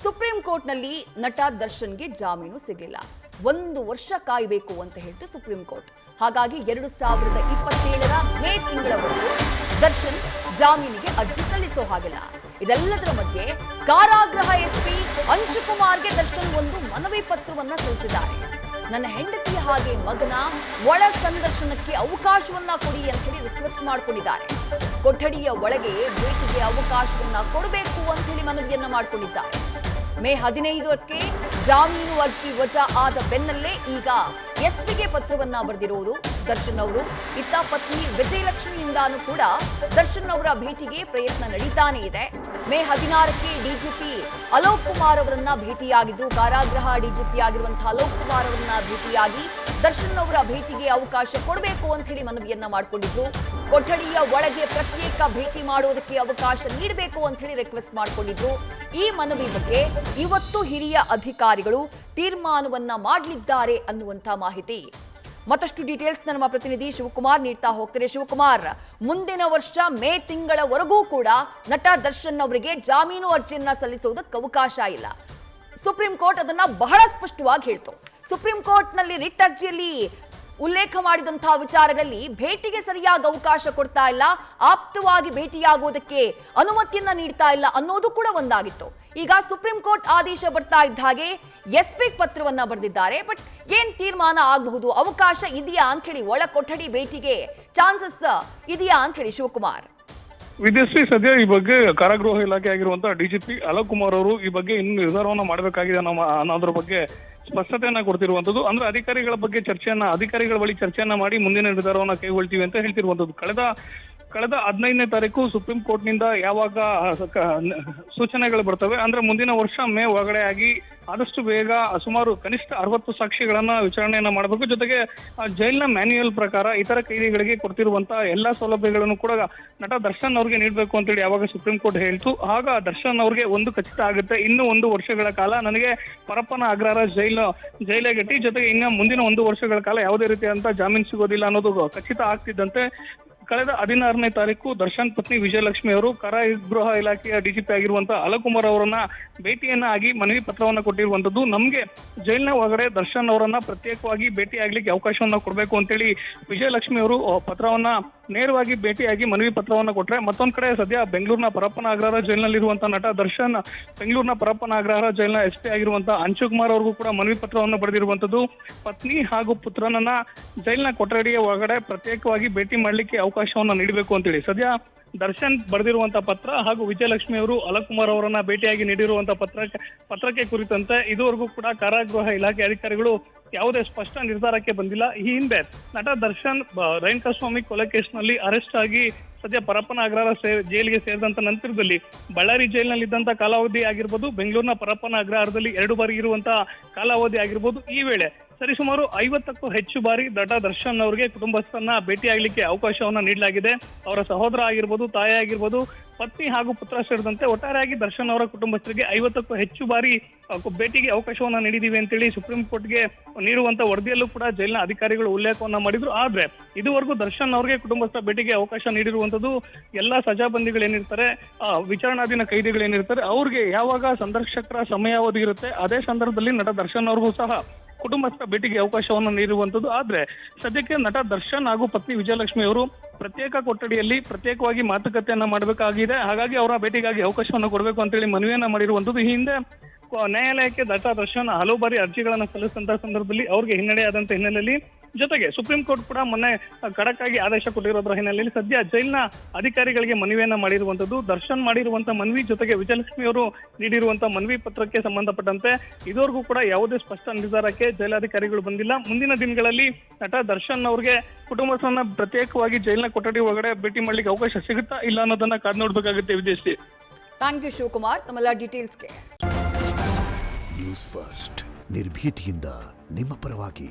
Supreme ಕೋರ್ಟ್ನಲ್ಲಿ ನಟ ದರ್ಶನ್ಗೆ ಜಾಮೀನು ಸಿಗಲಿಲ್ಲ. 1 ವರ್ಷ ಕಾಯಬೇಕು ಅಂತ ಹೇಳ್ತು ಸುಪ್ರೀಂ ಕೋರ್ಟ್. ಹಾಗಾಗಿ 2027ರ ಮೇ ತಿಂಗಳವರೆಗೂ ದರ್ಶನ್ ಜಾಮೀನಿಗೆ ಅರ್ಜಿ ಸಲ್ಲಿಸೋ ಹಾಗಿಲ್ಲ. ಇದೆಲ್ಲದರ ಮಧ್ಯೆ ಕಾರಾಗೃಹ ಎಸ್ಪಿ ಅಂಶುಕುಮಾರ್ಗೆ ದರ್ಶನ್ ಒಂದು ಮನವಿ ಪತ್ರವನ್ನ ಸಲ್ಲಿಸಿದ್ದಾರೆ. ನನ್ನ ಹೆಂಡತಿ ಹಾಗೆ ಮಗನ ಒಳ ಸಂದರ್ಶನಕ್ಕೆ ಅವಕಾಶವನ್ನ ಕೊಡಿ ಅಂತ ಹೇಳಿ ರಿಕ್ವೆಸ್ಟ್ ಮಾಡಿಕೊಂಡಿದ್ದಾರೆ. ಕೊಠಡಿಯ ಒಳಗೆ ಭೇಟಿಗೆ ಅವಕಾಶವನ್ನ ಕೊಡಬೇಕು ಅಂತ ಹೇಳಿ ಮನವಿಯನ್ನ ಮಾಡಿಕೊಂಡಿದ್ದಾರೆ. ಮೇ 15ಕ್ಕೆ ಜಾಮೀನು ಅರ್ಜಿ ವಜಾ ಆದ ಬೆನ್ನಲ್ಲೇ ಈಗ ಎಸ್ಪಿಗೆ ಪತ್ರವನ್ನ ಬರೆದಿರುವುದು ದರ್ಶನ್ ಅವರು. ಇತ್ತ ಪತ್ನಿ ವಿಜಯಲಕ್ಷ್ಮಿಯಿಂದಾನೂ ಕೂಡ ದರ್ಶನ್ ಅವರ ಭೇಟಿಗೆ ಪ್ರಯತ್ನ ನಡೀತಾನೆ ಇದೆ. ಮೇ 16ಕ್ಕೆ ಡಿಜಿಪಿ ಅಲೋಕ್ ಕುಮಾರ್ ಅವರನ್ನ ಭೇಟಿಯಾಗಿದ್ರು. ಕಾರಾಗೃಹ ಡಿಜಿಪಿ ಆಗಿರುವಂತಹ ಅಲೋಕ್ ಕುಮಾರ್ ಅವರನ್ನ ಭೇಟಿಯಾಗಿ ದರ್ಶನ್ ಅವರ ಭೇಟಿಗೆ ಅವಕಾಶ ಕೊಡಬೇಕು ಅಂತ ಹೇಳಿ ಮನವಿಯನ್ನ ಮಾಡಿಕೊಂಡಿದ್ರು. ಕೊಠಡಿಯ ಒಳಗೆ ಪ್ರತ್ಯೇಕ ಭೇಟಿ ಮಾಡೋದಕ್ಕೆ ಅವಕಾಶ ನೀಡಬೇಕು ಅಂತ ಹೇಳಿ ರಿಕ್ವೆಸ್ಟ್ ಮಾಡಿಕೊಂಡಿದ್ರು. ಈ ಮನವಿ ಬಗ್ಗೆ ಇವತ್ತು ಹಿರಿಯ ಅಧಿಕಾರಿಗಳು ತೀರ್ಮಾನವನ್ನ ಮಾಡಲಿದ್ದಾರೆ ಅನ್ನುವಂತ ಮಾಹಿತಿ. ಮತ್ತಷ್ಟು ಡೀಟೇಲ್ಸ್ ನಮ್ಮ ಪ್ರತಿನಿಧಿ ಶಿವಕುಮಾರ್ ನೀಡ್ತಾ ಹೋಗ್ತಾರೆ. ಶಿವಕುಮಾರ್, ಮುಂದಿನ ವರ್ಷ ಮೇ ತಿಂಗಳವರೆಗೂ ಕೂಡ ನಟ ದರ್ಶನ್ ಅವರಿಗೆ ಜಾಮೀನು ಅರ್ಜಿಯನ್ನ ಸಲ್ಲಿಸುವುದಕ್ಕೆ ಅವಕಾಶ ಇಲ್ಲ. ಸುಪ್ರೀಂ ಕೋರ್ಟ್ ಅದನ್ನ ಬಹಳ ಸ್ಪಷ್ಟವಾಗಿ ಹೇಳ್ತು. ಸುಪ್ರೀಂ ಕೋರ್ಟ್ ನಲ್ಲಿ ರಿಟ್ ಅರ್ಜಿಯಲ್ಲಿ ಉಲ್ಲೇಖ ಮಾಡಿದಂತಹ ವಿಚಾರಗಳಲ್ಲಿ ಭೇಟಿಗೆ ಸರಿಯಾಗಿ ಅವಕಾಶ ಕೊಡ್ತಾ ಇಲ್ಲ, ಆಪ್ತವಾಗಿ ಭೇಟಿಯಾಗುವುದಕ್ಕೆ ಅನುಮತಿಯನ್ನ ನೀಡ್ತಾ ಇಲ್ಲ ಅನ್ನೋದು ಕೂಡ ಒಂದಾಗಿತ್ತು. ಈಗ ಸುಪ್ರೀಂ ಕೋರ್ಟ್ ಆದೇಶ ಬರ್ತಾ ಇದ್ದ ಹಾಗೆ ಎಸ್ಪಿ ಪತ್ರವನ್ನ ಬರೆದಿದ್ದಾರೆ. ಬಟ್ ಏನ್ ತೀರ್ಮಾನ ಆಗಬಹುದು, ಅವಕಾಶ ಇದೆಯಾ ಅಂತ ಹೇಳಿ, ಒಳ ಕೊಠಡಿ ಭೇಟಿಗೆ ಚಾನ್ಸಸ್ ಇದೆಯಾ ಅಂತ ಹೇಳಿ ಶಿವಕುಮಾರ್? ವಿದ್ಯಾಶ್ರೀ, ಸದ್ಯ ಈ ಬಗ್ಗೆ ಕಾರಾಗೃಹ ಇಲಾಖೆ ಆಗಿರುವಂತಹ ಡಿಜಿಪಿ ಅಲೋಕ್ ಕುಮಾರ್ ಅವರು ಈ ಬಗ್ಗೆ ಇನ್ನು ನಿರ್ಧಾರವನ್ನ ಮಾಡಬೇಕಾಗಿದೆ ಅನ್ನೋದ್ರ ಬಗ್ಗೆ ಸ್ಪಷ್ಟತೆಯನ್ನ ಕೊಡ್ತಿರುವಂತದ್ದು. ಅಂದ್ರೆ ಅಧಿಕಾರಿಗಳ ಬಳಿ ಚರ್ಚೆಯನ್ನ ಮಾಡಿ ಮುಂದಿನ ನಿರ್ಧಾರವನ್ನ ಕೈಗೊಳ್ತೀವಿ ಅಂತ ಹೇಳ್ತಿರುವಂತದ್ದು. ಕಳೆದ 15ನೇ ತಾರೀಕು ಸುಪ್ರೀಂ ಕೋರ್ಟ್ ನಿಂದ ಯಾವಾಗ ಸೂಚನೆಗಳು ಬರ್ತವೆ ಅಂದ್ರೆ ಮುಂದಿನ ವರ್ಷ ಮೇ ಒಳಗಡೆ ಆಗಿ ಆದಷ್ಟು ಬೇಗ ಸುಮಾರು ಕನಿಷ್ಠ 60 ಸಾಕ್ಷಿಗಳನ್ನ ವಿಚಾರಣೆಯನ್ನ ಮಾಡಬೇಕು. ಜೊತೆಗೆ ಜೈಲಿನ ಮ್ಯಾನ್ಯುಯಲ್ ಪ್ರಕಾರ ಇತರ ಕೈದಿಗಳಿಗೆ ಕೊಡ್ತಿರುವಂತಹ ಎಲ್ಲಾ ಸೌಲಭ್ಯಗಳನ್ನು ಕೂಡ ನಟ ದರ್ಶನ್ ಅವ್ರಿಗೆ ನೀಡಬೇಕು ಅಂತೇಳಿ ಯಾವಾಗ ಸುಪ್ರೀಂ ಕೋರ್ಟ್ ಹೇಳ್ತು, ಆಗ ದರ್ಶನ್ ಅವ್ರಿಗೆ ಒಂದು ಖಚಿತ ಆಗುತ್ತೆ, ಇನ್ನು 1 ವರ್ಷಗಳ ಕಾಲ ನನಗೆ ಪರಪ್ಪನ ಅಗ್ರಹಾರ ಜೈಲಿಗಟ್ಟಿ, ಜೊತೆಗೆ ಇನ್ನು ಮುಂದಿನ 1 ವರ್ಷಗಳ ಕಾಲ ಯಾವುದೇ ರೀತಿಯಾದಂತಹ ಜಾಮೀನು ಸಿಗೋದಿಲ್ಲ ಅನ್ನೋದು ಖಚಿತ ಆಗ್ತಿದ್ದಂತೆ ಕಳೆದ 16ನೇ ತಾರೀಕು ದರ್ಶನ್ ಪತ್ನಿ ವಿಜಯಲಕ್ಷ್ಮಿ ಅವರು ಕಾರಾಗೃಹ ಇಲಾಖೆಯ ಡಿಜಿಪಿ ಆಗಿರುವಂತಹ ಅಲೋಕ್ ಕುಮಾರ್ ಅವರನ್ನ ಭೇಟಿಯನ್ನ ಆಗಿ ಮನವಿ ಪತ್ರವನ್ನ ಕೊಟ್ಟಿರುವಂತದ್ದು. ನಮ್ಗೆ ಜೈಲಿನ ಒಳಗಡೆ ದರ್ಶನ್ ಅವರನ್ನ ಪ್ರತ್ಯೇಕವಾಗಿ ಭೇಟಿ ಆಗ್ಲಿಕ್ಕೆ ಅವಕಾಶವನ್ನ ಕೊಡಬೇಕು ಅಂತೇಳಿ ವಿಜಯಲಕ್ಷ್ಮಿ ಅವರು ಪತ್ರವನ್ನ ನೇರವಾಗಿ ಭೇಟಿಯಾಗಿ ಮನವಿ ಪತ್ರವನ್ನ ಕೊಟ್ರೆ, ಮತ್ತೊಂದ್ ಕಡೆ ಸದ್ಯ ಬೆಂಗಳೂರಿನ ಪರಪ್ಪನ ಅಗ್ರಹಾರ ಜೈಲಿನಲ್ಲಿರುವಂತಹ ನಟ ದರ್ಶನ್ ಬೆಂಗಳೂರಿನ ಪರಪ್ಪನ ಅಗ್ರಹಾರ ಜೈಲಿನ ಎಸ್ಪಿ ಆಗಿರುವಂತಹ ಅಂಶುಕುಮಾರ್ ಅವ್ರಿಗೂ ಕೂಡ ಮನವಿ ಪತ್ರವನ್ನು ಬರೆದಿರುವಂತದ್ದು. ಪತ್ನಿ ಹಾಗೂ ಪುತ್ರನನ್ನ ಜೈಲಿನ ಕೊಠಡಿಯ ಒಳಗಡೆ ಪ್ರತ್ಯೇಕವಾಗಿ ಭೇಟಿ ಮಾಡ್ಲಿಕ್ಕೆ ಅವಕಾಶವನ್ನ ನೀಡಬೇಕು ಅಂತೇಳಿ ಸದ್ಯ ದರ್ಶನ್ ಬರೆದಿರುವಂತಹ ಪತ್ರ ಹಾಗೂ ವಿಜಯಲಕ್ಷ್ಮಿ ಅವರು ಅಲೋಕ್ ಕುಮಾರ್ ಅವರನ್ನ ಭೇಟಿಯಾಗಿ ನೀಡಿರುವಂತಹ ಪತ್ರಕ್ಕೆ ಕುರಿತಂತೆ ಇದುವರೆಗೂ ಕೂಡ ಕಾರಾಗೃಹ ಇಲಾಖೆ ಅಧಿಕಾರಿಗಳು ಯಾವುದೇ ಸ್ಪಷ್ಟ ನಿರ್ಧಾರಕ್ಕೆ ಬಂದಿಲ್ಲ. ಈ ಹಿಂದೆ ನಟ ದರ್ಶನ್ ರೇಣುಕಾಸ್ವಾಮಿ ಕೊಲೆ ಕೇಸ್ನಲ್ಲಿ ಅರೆಸ್ಟ್ ಆಗಿ ಸದ್ಯ ಪರಪ್ಪನ ಅಗ್ರಹಾರ ಜೈಲಿಗೆ ಸೇರಿದಂತ ನಂತರದಲ್ಲಿ ಬಳ್ಳಾರಿ ಜೈಲಿನಲ್ಲಿದ್ದಂತ ಕಾಲಾವಧಿ ಆಗಿರ್ಬೋದು, ಬೆಂಗಳೂರಿನ ಪರಪ್ಪನ ಅಗ್ರಹಾರದಲ್ಲಿ 2 ಬಾರಿ ಇರುವಂತಹ ಕಾಲಾವಧಿ ಆಗಿರ್ಬೋದು, ಈ ವೇಳೆ ಸರಿಸುಮಾರು 50ಕ್ಕೂ ಹೆಚ್ಚು ಬಾರಿ ನಟ ದರ್ಶನ್ ಅವರಿಗೆ ಕುಟುಂಬಸ್ಥರನ್ನ ಭೇಟಿಯಾಗಲಿಕ್ಕೆ ಅವಕಾಶವನ್ನ ನೀಡಲಾಗಿದೆ. ಅವರ ಸಹೋದರ ಆಗಿರ್ಬೋದು, ತಾಯಿ ಆಗಿರ್ಬೋದು, ಪತ್ನಿ ಹಾಗೂ ಪುತ್ರ ಸೇರಿದಂತೆ ಒಟ್ಟಾರೆಯಾಗಿ ದರ್ಶನ್ ಅವರ ಕುಟುಂಬಸ್ಥರಿಗೆ 50ಕ್ಕೂ ಹೆಚ್ಚು ಬಾರಿ ಭೇಟಿಗೆ ಅವಕಾಶವನ್ನ ನೀಡಿದೀವಿ ಅಂತೇಳಿ ಸುಪ್ರೀಂ ಕೋರ್ಟ್ಗೆ ನೀಡುವಂತ ವರದಿಯಲ್ಲೂ ಕೂಡ ಜೈಲಿನ ಅಧಿಕಾರಿಗಳು ಉಲ್ಲೇಖವನ್ನ ಮಾಡಿದ್ರು. ಆದ್ರೆ ಇದುವರೆಗೂ ದರ್ಶನ್ ಅವರಿಗೆ ಕುಟುಂಬಸ್ಥರ ಭೇಟಿಗೆ ಅವಕಾಶ ನೀಡಿರುವಂತದ್ದು ಎಲ್ಲಾ ಸಜಾಬಂದಿಗಳೇನಿರ್ತಾರೆ, ವಿಚಾರಣಾಧೀನ ಕೈದಿಗಳೇನಿರ್ತಾರೆ, ಅವ್ರಿಗೆ ಯಾವಾಗ ಸಂದರ್ಶಕರ ಸಮಯಾವಧಿ ಇರುತ್ತೆ ಅದೇ ಸಂದರ್ಭದಲ್ಲಿ ನಟ ದರ್ಶನ್ ಅವ್ರಿಗೂ ಸಹ ಕುಟುಂಬಸ್ಥರ ಭೇಟಿಗೆ ಅವಕಾಶವನ್ನು ನೀಡಿರುವಂತದ್ದು. ಆದ್ರೆ ಸದ್ಯಕ್ಕೆ ನಟ ದರ್ಶನ್ ಹಾಗೂ ಪತ್ನಿ ವಿಜಯಲಕ್ಷ್ಮಿ ಅವರು ಪ್ರತ್ಯೇಕ ಕೊಠಡಿಯಲ್ಲಿ ಪ್ರತ್ಯೇಕವಾಗಿ ಮಾತುಕತೆಯನ್ನ ಮಾಡಬೇಕಾಗಿದೆ. ಹಾಗಾಗಿ ಅವರ ಭೇಟಿಗಾಗಿ ಅವಕಾಶವನ್ನು ಕೊಡಬೇಕು ಅಂತೇಳಿ ಮನವಿಯನ್ನ ಮಾಡಿರುವಂತದ್ದು. ಈ ಹಿಂದೆ ನ್ಯಾಯಾಲಯಕ್ಕೆ ನಟ ದರ್ಶನ್ ಹಲವು ಬಾರಿ ಅರ್ಜಿಗಳನ್ನ ಸಲ್ಲಿಸಿದಂತಹ ಸಂದರ್ಭದಲ್ಲಿ ಅವ್ರಿಗೆ ಹಿನ್ನಡೆಯಾದಂತ ಹಿನ್ನೆಲೆಯಲ್ಲಿ, ಜೊತೆಗೆ ಸುಪ್ರೀಂ ಕೋರ್ಟ್ ಕೂಡ ಮೊನ್ನೆ ಖಡಕ್ ಆಗಿ ಆದೇಶ ಕೊಟ್ಟಿರೋದ್ರ ಹಿನ್ನೆಲೆಯಲ್ಲಿ ಸದ್ಯ ಜೈಲಿನ ಅಧಿಕಾರಿಗಳಿಗೆ ಮನವಿಯನ್ನ ಮಾಡಿರುವಂತದ್ದು. ದರ್ಶನ್ ಮಾಡಿರುವಂತಹ ಮನವಿ ಜೊತೆಗೆ ವಿಜಯಲಕ್ಷ್ಮಿ ಅವರು ನೀಡಿರುವಂತಹ ಮನವಿ ಪತ್ರಕ್ಕೆ ಸಂಬಂಧಪಟ್ಟಂತೆ ಇದುವರೆಗೂ ಕೂಡ ಯಾವುದೇ ಸ್ಪಷ್ಟ ನಿರ್ಧಾರಕ್ಕೆ ಜೈಲಾಧಿಕಾರಿಗಳು ಬಂದಿಲ್ಲ. ಮುಂದಿನ ದಿನಗಳಲ್ಲಿ ನಟ ದರ್ಶನ್ ಅವ್ರಿಗೆ ಕುಟುಂಬಸ್ಥರನ್ನ ಪ್ರತ್ಯೇಕವಾಗಿ ಜೈಲಿನ ಕೊಠಡಿ ಒಳಗಡೆ ಭೇಟಿ ಮಾಡ್ಲಿಕ್ಕೆ ಅವಕಾಶ ಸಿಗುತ್ತಾ ಇಲ್ಲ ಅನ್ನೋದನ್ನ ಕಾದ್ ನೋಡ್ಬೇಕಾಗುತ್ತೆ. ವಿದೇಶಿ ಥ್ಯಾಂಕ್ ಯು ಶಿವಕುಮಾರ್, ತಮ್ಮೆಲ್ಲ ಡೀಟೇಲ್ಸ್ಗೆ. ನ್ಯೂಸ್ ಫಸ್ಟ್ ನಿರ್ಭೀತಿಯಿಂದ ನಿಮ್ಮ ಪರವಾಗಿ.